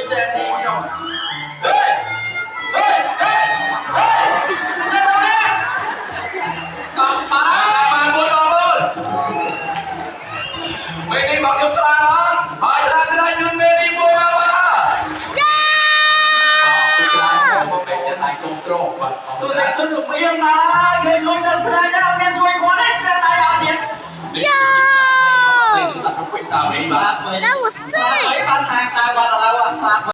chè thì nhiều. Ê! Ê! Ê! Ê! Lên đâu nè! Cầm bà buôn bà buôn! Mày đi bằng yêu xa đó! Hỏi xa từ đây chừng mày đi buôn bà bà! Tôi thấy chân lục yên mà người luôn đơn ra nhau nên tôi quá đấy ra tay vào điện. That was sick! Mấy bán hàng ta qua là lâu à?